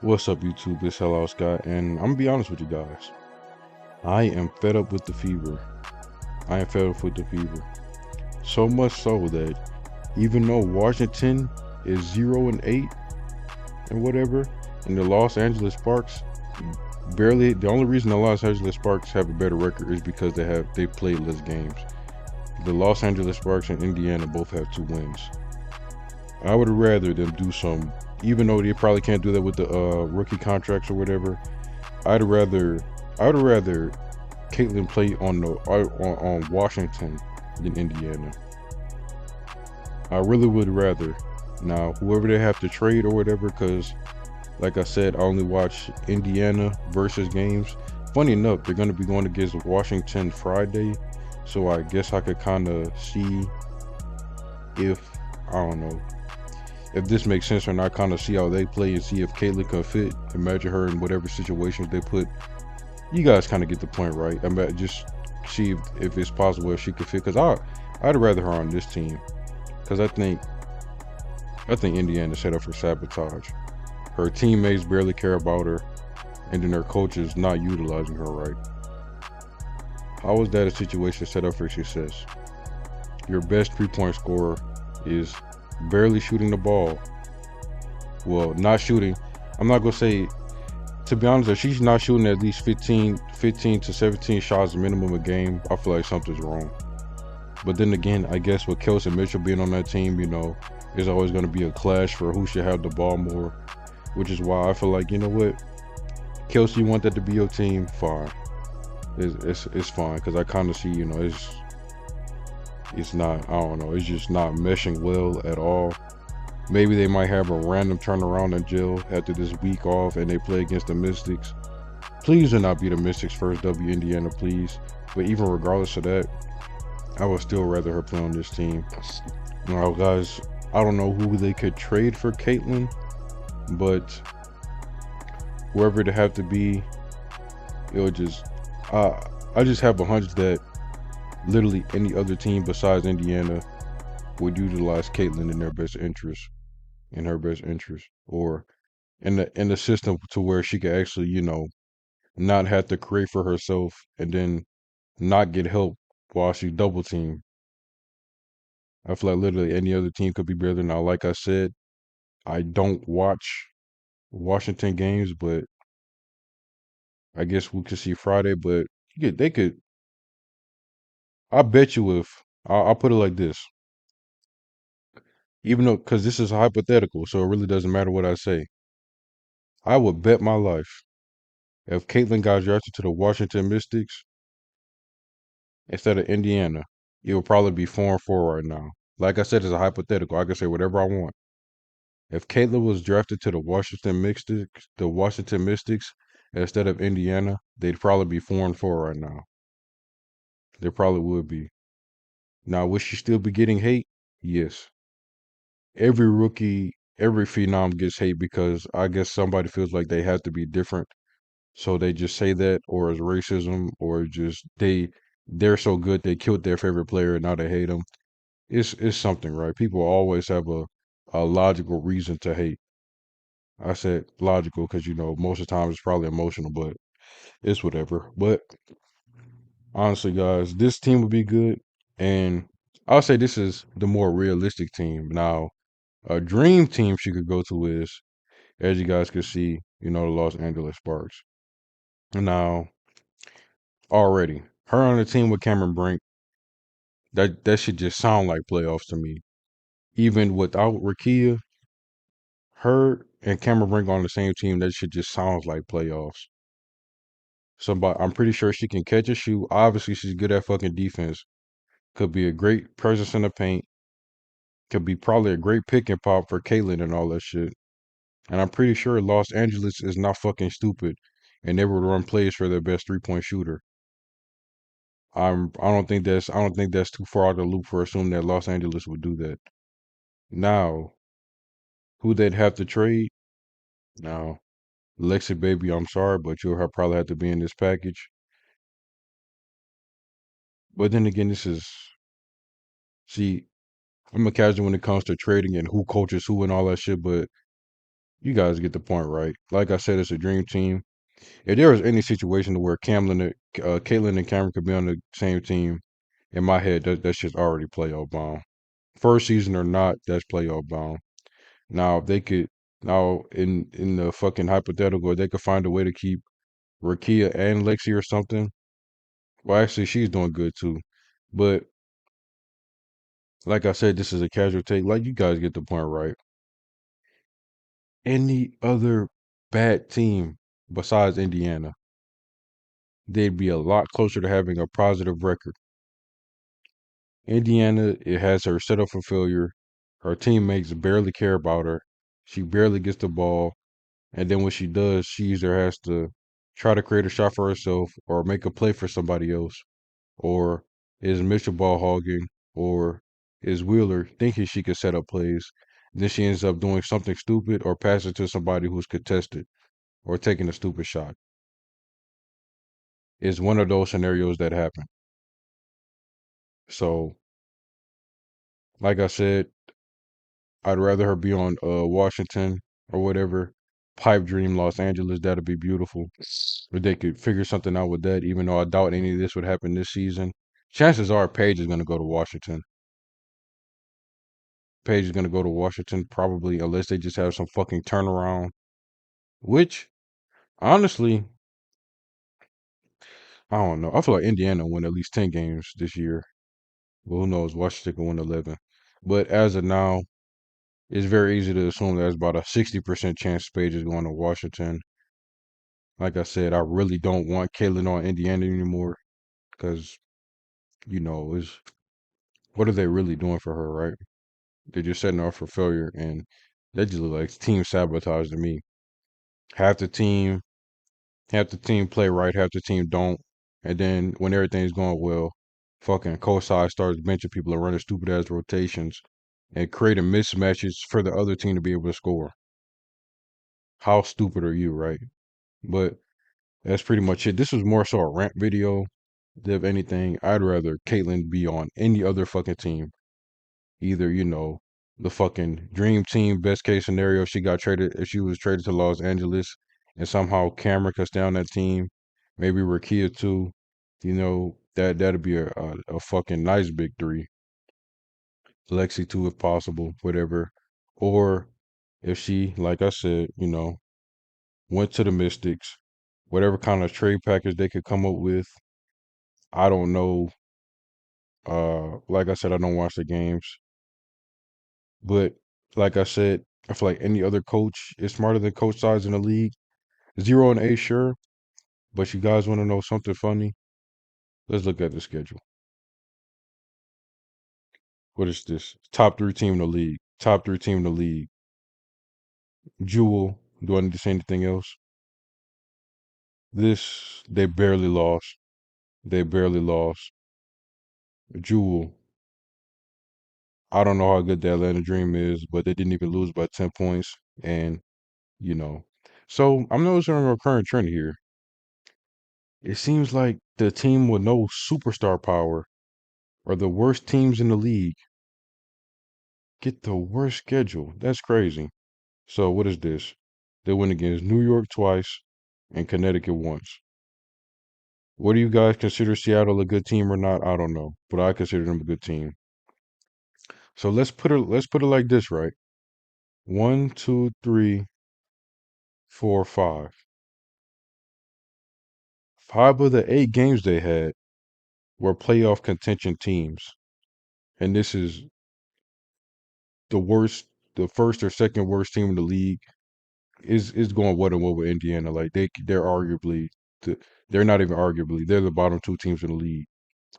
What's up, YouTube? It's Hello Scott, and I'm gonna be honest with you guys. I am fed up with the fever. I am fed up with the fever. So much so that even though Washington is 0-8 and whatever, and the Los Angeles Sparks barely. The only reason the Los Angeles Sparks have a better record is because they played less games. The Los Angeles Sparks and Indiana both have 2 wins. I would rather them do some, even though they probably can't do that with the rookie contracts or whatever. I'd rather I'd rather Caitlin play on Washington than Indiana. I really would rather. Now, whoever they have to trade or whatever, because like I said, I only watch Indiana versus games. Funny enough, they're going to be going against Washington Friday, so I guess I could kind of see if I don't know if this makes sense or not. Kind of see how they play and see if Caitlin can fit. Imagine her in whatever situations they put. You guys kind of get the point, right? I mean, just see if it's possible if she could fit. Because I'd rather her on this team. Because I think Indiana's set up for sabotage. Her teammates barely care about her, and then her coach is not utilizing her right. How is that a situation set up for success? Your best 3-point scorer is barely shooting the ball. Well, not shooting. I'm not gonna say. To be honest, if she's not shooting at least 15 to 17 shots minimum a game, I feel like something's wrong. But then again, I guess with Kelsey Mitchell being on that team, there's always going to be a clash for who should have the ball more, which is why I feel like, you know what, Kelsey, you want that to be your team, fine. It's fine, because I kind of see, it's not, I don't know, it's just not meshing well at all. Maybe they might have a random turnaround in jail after this week off and they play against the Mystics. Please do not be the Mystics first W, Indiana, please. But even regardless of that, I would still rather her play on this team. Now, guys, I don't know who they could trade for Caitlin, but whoever it have to be, it'll just, I just have a hunch that literally any other team besides Indiana would utilize Caitlin in their best interest, in her best interest, or in the system to where she could actually, not have to create for herself and then not get help while she double team. I feel like literally any other team could be better. Now, like I said, I don't watch Washington games, but I guess we could see Friday. But they could. I bet you if I'll put it like this, even though because this is hypothetical, so it really doesn't matter what I say. I would bet my life if Caitlin got drafted to the Washington Mystics instead of Indiana, it would probably be 4-4 right now. Like I said, it's a hypothetical. I can say whatever I want. If Caitlin was drafted to the Washington Mystics instead of Indiana, they'd probably be 4-4 right now. They probably would be. Now, would she still be getting hate? Yes. Every rookie, every phenom gets hate because I guess somebody feels like they have to be different. So they just say that, or it's racism, or just they're so good they killed their favorite player and now they hate them. It's something, right? People always have a logical reason to hate. I said logical because most of the time it's probably emotional, but it's whatever. But honestly, guys, this team would be good, and I'll say this is the more realistic team. Now, a dream team she could go to is, as you guys can see, the Los Angeles Sparks. Now, already her on the team with Cameron Brink, that should just sound like playoffs to me. Even without Rakia, her and Cameron Brink on the same team, that shit just sounds like playoffs. Somebody, I'm pretty sure she can catch a shoot. Obviously, she's good at fucking defense. Could be a great presence in the paint. Could be probably a great pick and pop for Caitlyn and all that shit. And I'm pretty sure Los Angeles is not fucking stupid, and they would run plays for their best 3-point shooter. I don't think that's too far out of the loop for assuming that Los Angeles would do that. Now, who they'd have to trade? Now, Lexi baby, I'm sorry, but probably have to be in this package. But then again, see, I'm a casual when it comes to trading and who coaches who and all that shit, but You guys get the point, right? Like I said, it's a dream team. If there was any situation to where Caitlin and Cameron could be on the same team, in my head, that's just already playoff bound. First season or not, that's playoff bound. Now, if they could, now in the fucking hypothetical, if they could find a way to keep Rakia and Lexi or something. Well, actually, she's doing good too. But like I said, this is a casual take. Like you guys get the point, right? Any other bad team besides Indiana, they'd be a lot closer to having a positive record. Indiana, it has her set up for failure. Her teammates barely care about her. She barely gets the ball. And then when she does, she either has to try to create a shot for herself or make a play for somebody else. Or is Mitchell ball hogging? Or is Wheeler thinking she can set up plays? Then she ends up doing something stupid or passing to somebody who's contested or taking a stupid shot. It's one of those scenarios that happen. So, like I said, I'd rather her be on Washington or whatever. Pipe dream Los Angeles, that'd be beautiful. If they could figure something out with that, even though I doubt any of this would happen this season. Chances are Paige is gonna go to Washington. Paige is gonna go to Washington probably unless they just have some fucking turnaround. Which honestly, I don't know. I feel like Indiana will win at least 10 games this year. Well, who knows? Washington can win 11. But as of now, it's very easy to assume there's about a 60% chance Paige is going to Washington. Like I said, I really don't want Caitlin on Indiana anymore because, is what are they really doing for her, right? They're just setting her up for failure, and that just look like team sabotage to me. Half the team, half the team play right, half the team don't, and then when everything's going well, fucking Kosai starts benching people and running stupid ass rotations and creating mismatches for the other team to be able to score. How stupid are you, right? But that's pretty much it. This was more so a rant video. If anything, I'd rather Caitlyn be on any other fucking team. Either, the fucking dream team, best case scenario, she got traded, if she was traded to Los Angeles and somehow Cameron could stay on that team, maybe Rakia too, that'd be a fucking nice big three. Lexi too, if possible, whatever. Or if she, like I said, went to the Mystics, whatever kind of trade package they could come up with. I don't know. Like I said, I don't watch the games, but like I said, I feel like any other coach is smarter than coach size in the league. 0-8, sure, but you guys want to know something funny? Let's look at the schedule. What is this? Top three team in the league. Top three team in the league. Jewel. Do I need to say anything else? This, they barely lost. They barely lost. Jewel. I don't know how good the Atlanta Dream is, but they didn't even lose by 10 points. And, you know. So I'm noticing a recurrent trend here. It seems like the team with no superstar power are the worst teams in the league. Get the worst schedule. That's crazy. So what is this? They went against New York twice and Connecticut once. What do you guys consider Seattle a good team or not? I don't know, but I consider them a good team. So let's put it like this, right? One, two, three, four, five. Five of the 8 games they had were playoff contention teams, and this is the worst, the first or second worst team in the league. Is going what and what with Indiana. Like they're arguably, they're not even arguably, they're the bottom two teams in the league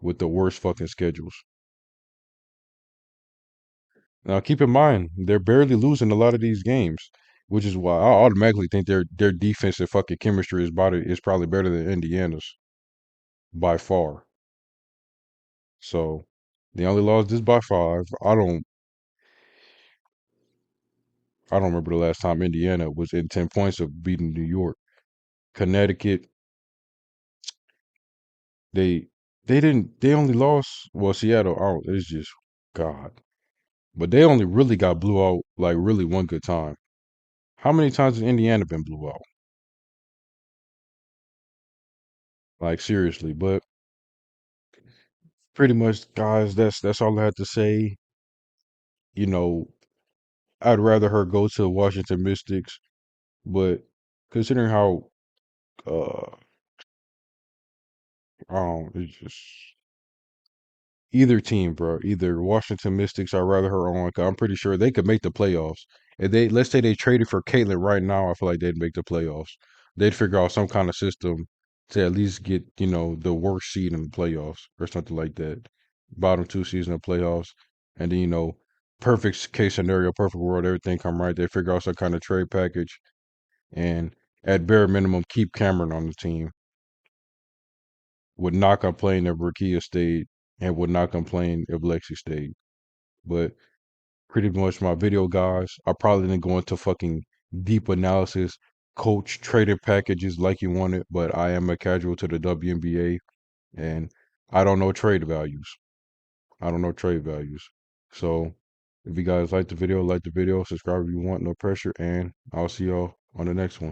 with the worst fucking schedules. Now, keep in mind, they're barely losing a lot of these games, which is why I automatically think their defensive fucking chemistry is probably better than Indiana's by far. So they only lost this by 5. I don't remember the last time Indiana was in 10 points of beating New York. Connecticut, they they only lost, well, Seattle, it's just God. But they only really got blew out like really one good time. How many times has Indiana been blew out? Like seriously, but pretty much, guys, that's all I had to say. You know, I'd rather her go to Washington Mystics, but considering how uh it's just either team, bro, either Washington Mystics, I'd rather her on. 'Cause I'm pretty sure they could make the playoffs. If they let's say they traded for Caitlyn right now, I feel like they'd make the playoffs. They'd figure out some kind of system to at least get, the worst seed in the playoffs or something like that. Bottom two seeds in the playoffs. And then, perfect case scenario, perfect world, everything come right. They figure out some kind of trade package and at bare minimum keep Cameron on the team. Would not complain if Rakia stayed and would not complain if Lexi stayed. But pretty much my video, guys. I probably didn't go into fucking deep analysis, coach traded packages like you wanted, but I am a casual to the WNBA and I don't know trade values. I don't know trade values. So if you guys like the video, subscribe if you want, no pressure, and I'll see y'all on the next one.